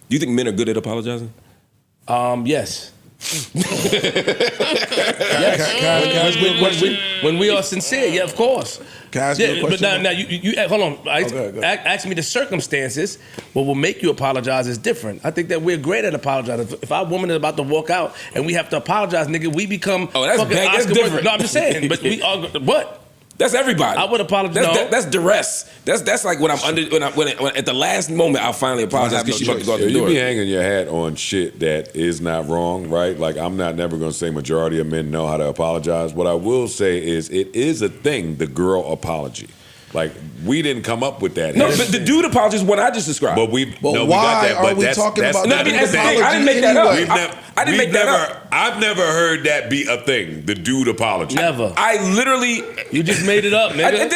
Do you think men are good at apologizing? Yes. Yes. When we are sincere, yeah, of course. Can I ask you a question? But now you hold on. Ask me the circumstances. What will make you apologize is different. I think that we're great at apologizing. If our woman is about to walk out and we have to apologize, nigga, we become. Oh, that's big. That's different. No, I'm just saying. But we are. What? That's everybody. I would apologize. That's duress. That's like when I'm under when at the last moment I'll finally apologize because she's about to go out the door. You be hanging your hat on shit that is not wrong, right? Like I'm not never gonna say majority of men know how to apologize. What I will say is it is a thing, the girl apology. Like we didn't come up with that. No, but the dude apology is what I just described. But we got why that. are But we that's, talking that's about not the the thing. I didn't make that up. I didn't make that up. I've never heard that be a thing. The dude apology. Never. I literally. You just made it up, nigga.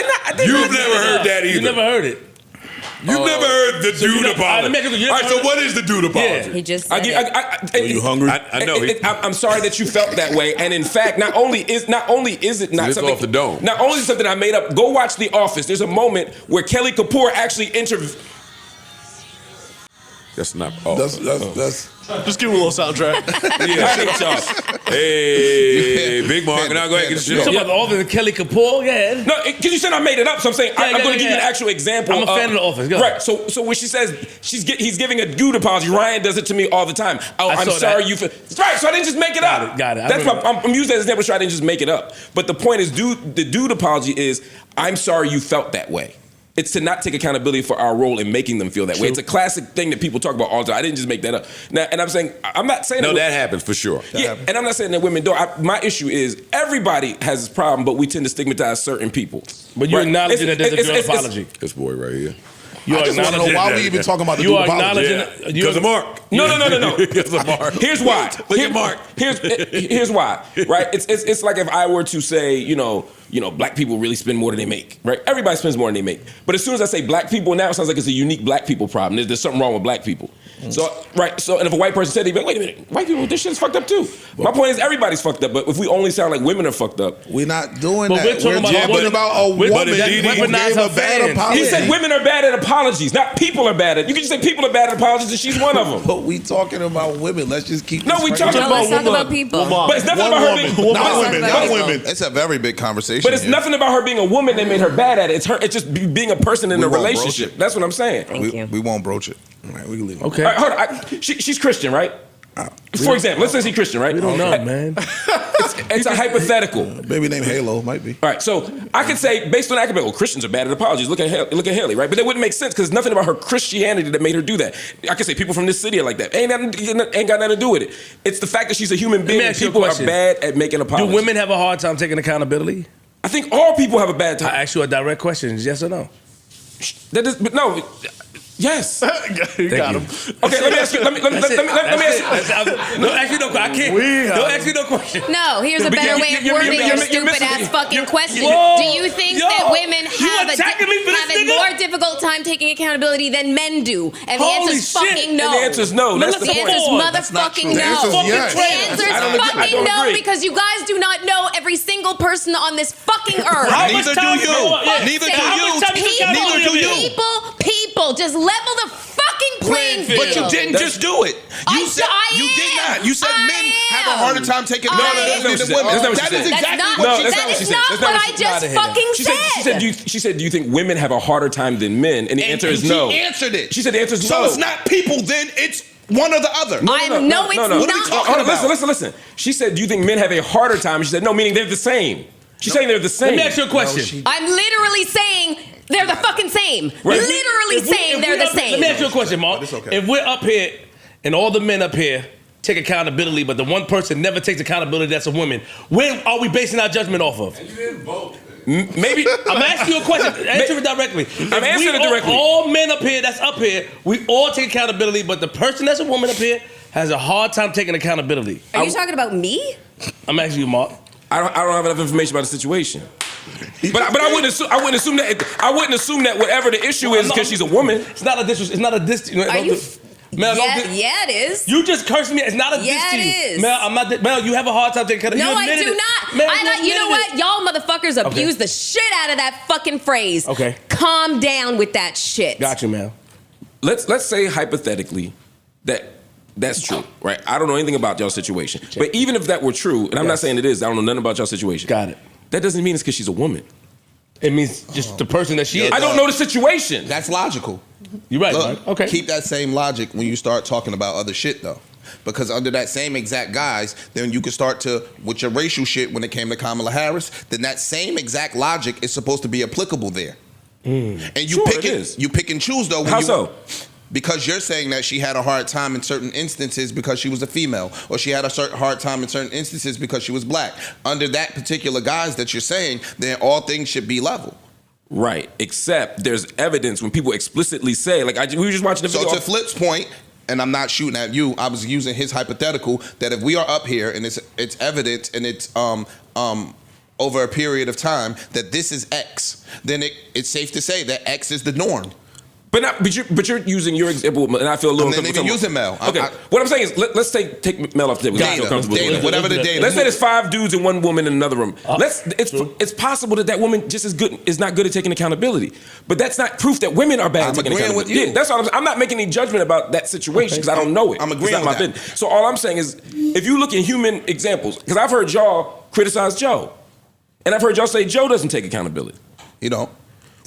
You've never heard that either. You never heard it. You've never heard the dude apology. All right, so what is the dude apology? He just said it. Are you hungry? I know. I'm sorry that you felt that way, and in fact, not only is it not It's something off the dome. Not only is it something I made up. Go watch The Office. There's a moment where Kelly Kapoor actually That's not. That's Just give him a little soundtrack. Hey, Big Mark. Now go ahead and get the shit You off. have all the Kelly Kapoor, yeah. No, because you said I made it up, so I'm saying I'm going to give you an actual example. I'm a fan of The Office. Go ahead. Right. So when she says he's giving a dude apology, Ryan does it to me all the time. Oh, I'm sorry you feel. Right. So I didn't just make it up. Got it. That's why I'm using that as an example. So I didn't just make it up. But the point is, the dude apology is I'm sorry you felt that way. It's to not take accountability for our role in making them feel that way. It's a classic thing that people talk about all the time. I didn't just make that up. Now, and I'm saying, I'm not saying that happens for sure. Yeah, and I'm not saying that women don't. My issue is everybody has this problem, but we tend to stigmatize certain people. But you're acknowledging that there's a girl apology. This boy right here. I just want to know why we even talking about the dude apology. Because of Mark. No. Because of Mark. Here's why. Look at Mark. Here's why. Right? It's like if I were to say, you know, black people really spend more than they make. Right? Everybody spends more than they make. But as soon as I say black people, now it sounds like it's a unique black people problem. There's something wrong with black people. So and if a white person said, they'd be like, wait a minute, white people, this shit's fucked up too. My point is everybody's fucked up, but if we only sound like women are fucked up. We're not doing that. We're talking about a woman that who gave a bad apology. He said women are bad at apologies, not people are bad at. You can just say people are bad at apologies, and she's one of them. But we talking about women. Let's just keep. No, we talking about let's talk about people. But it's nothing about her being. Not women. It's a very big conversation. But it's nothing about her being a woman that made her bad at it. It's her. It's just being a person in a relationship. That's what I'm saying. Thank you. We won't broach it. All right, we can leave it. Okay. All right, hold on. She's Christian, right? For example, let's say she's Christian, right? We don't know, man. It's a hypothetical. Baby named Halo might be. All right, so I could say, based on that, I could be, well, Christians are bad at apologies. Look at Haley, right? But that wouldn't make sense because nothing about her Christianity that made her do that. I could say people from this city are like that. Ain't got nothing to do with it. It's the fact that she's a human being and people are bad at making apologies. Do women have a hard time taking accountability? I think all people have a bad time. I ask you a direct question, yes or no? But no. Yes. You got him. Okay, let me ask you. Let me ask you. Don't ask me no question. I can't. Don't ask me no question. No, here's a better way of wording your stupid ass fucking question. Whoa. Do you think that women have a more difficult time taking accountability than men do? And the answer is fucking no. And the answer is no. That's the answer is motherfucking no. The answer is fucking no because you guys do not know every single person on this fucking earth. Neither do you. Neither do you. Neither do you. People, just level the fucking playing field. But you didn't just do it. You said you did not. You said men have a harder time taking accountability than women. That is exactly what she said. That is not what I just fucking said. She said, do you think women have a harder time than men? And the answer is no. She answered it. She said the answer is no. So it's not people then, it's one or the other. No, it's not. What are we talking about? Listen. She said, do you think men have a harder time? She said, no, meaning they're the same. She's saying they're the same. Let me ask you a question. I'm literally saying they're the fucking same. Literally saying they're the same. Let me ask you a question, Mark. Okay. If we're up here and all the men up here take accountability, but the one person never takes accountability, that's a woman, where are we basing our judgment off of? And you didn't vote. Maybe. I'm asking you a question. Answer it directly. I'm answering it directly. All men up here that's up here, we all take accountability, but the person that's a woman up here has a hard time taking accountability. Are you talking about me? I'm asking you, Mark. I don't have enough information about the situation. But I wouldn't assume that whatever the issue is because she's a woman. It's not a diss. It's not a diss. Are you? Mel, Yeah, it is. You just cursed me. It's not a diss to you. Yeah, it is. Mel, I'm not. Mel, you have a hard time taking care of. No, I do not. Mel, You know what? Y'all motherfuckers abuse the shit out of that fucking phrase. Okay. Calm down with that shit. Got you, Mel. Let's say hypothetically that's true, right? I don't know anything about y'all's situation. But even if that were true, and I'm not saying it is, I don't know nothing about y'all's situation. Got it. That doesn't mean it's because she's a woman. It means just the person that she is. I don't know the situation. That's logical. You're right, Look, right? Okay. Keep that same logic when you start talking about other shit, though. Because under that same exact guise, then you can start to, with your racial shit when it came to Kamala Harris, then that same exact logic is supposed to be applicable there. And you pick and choose, though. How so? Because you're saying that she had a hard time in certain instances because she was a female, or she had a hard time in certain instances because she was black. Under that particular guise that you're saying, then all things should be level. Right, except there's evidence when people explicitly say, like we were just watching the video. So to Flip's point, and I'm not shooting at you, I was using his hypothetical that if we are up here and it's evident and it's over a period of time that this is X, then it's safe to say that X is the norm. But you're using your example, and I feel a little. I'm not even using Mel. Okay, what I'm saying is, let's take Mel off the table. Data, whatever the data. Let's say there's 5 dudes and 1 woman in another room. It's possible that woman just is not good at taking accountability, but that's not proof that women are bad at taking accountability. With you. Yeah, that's all I'm not making any judgment about that situation because I don't know it. I'm agreeing with that. So all I'm saying is, if you look in human examples, because I've heard y'all criticize Joe, and I've heard y'all say Joe doesn't take accountability. You don't.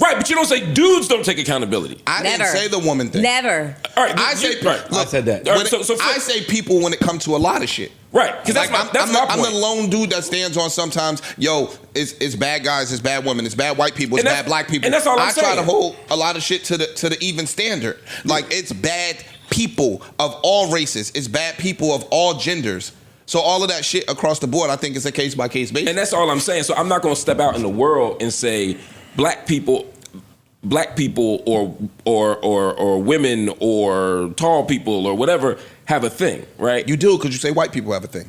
Right, but you don't say dudes don't take accountability. I didn't say the woman thing. Never. All right, I said that. Right, I say people when it comes to a lot of shit. Right, because that's my point. I'm the lone dude that stands on sometimes, it's bad guys, it's bad women, it's bad white people, it's bad black people. And that's all I'm saying. I try to hold a lot of shit to the even standard. Like, it's bad people of all races. It's bad people of all genders. So all of that shit across the board, I think it's a case-by-case basis. And that's all I'm saying. So I'm not going to step out in the world and say black people or women or tall people or whatever have a thing, right? You do, because you say white people have a thing.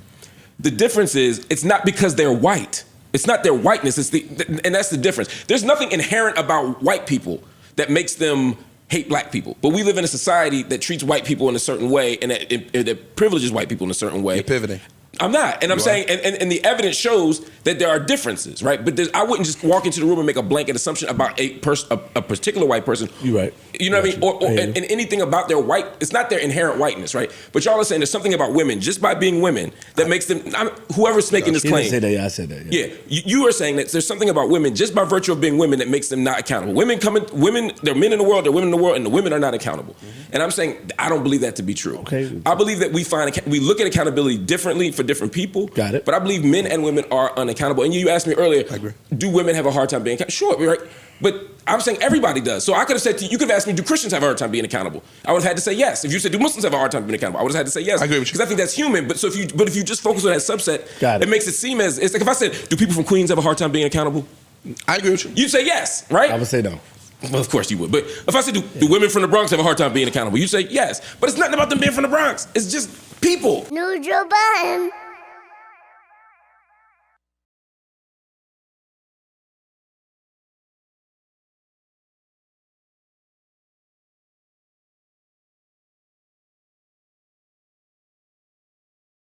The difference is it's not because they're white. It's not their whiteness. And that's the difference. There's nothing inherent about white people that makes them hate black people. But we live in a society that treats white people in a certain way and that privileges white people in a certain way. You're pivoting. I'm not. And I'm saying, and the evidence shows that there are differences, right? But I wouldn't just walk into the room and make a blanket assumption about a particular white person. You're right. You know what I mean? And anything about their white, it's not their inherent whiteness, right? But y'all are saying there's something about women, just by being women, that makes them, whoever's making this claim. Say that, yeah, I said that. Yeah, you are saying that there's something about women, just by virtue of being women, that makes them not accountable. Women, they're men in the world, they're women in the world, and the women are not accountable. And I'm saying, I don't believe that to be true. Okay. I believe that we look at accountability differently for different people. Got it. But I believe men and women are unaccountable. And you asked me earlier, I agree. Do women have a hard time being accountable? Sure, right? But I'm saying everybody does. So I could have said to you, you could have asked me, do Christians have a hard time being accountable? I would have had to say yes. If you said, do Muslims have a hard time being accountable? I would have had to say yes. I agree with you. Because I think that's human. But if you just focus on that subset, it makes it seem as, it's like if I said, do people from Queens have a hard time being accountable? I agree with you. You'd say yes, right? I would say no. Well, of course you would. But if I said, do women from the Bronx have a hard time being accountable? You'd say yes. But it's nothing about them being from the Bronx. It's just people. Neutral Budden.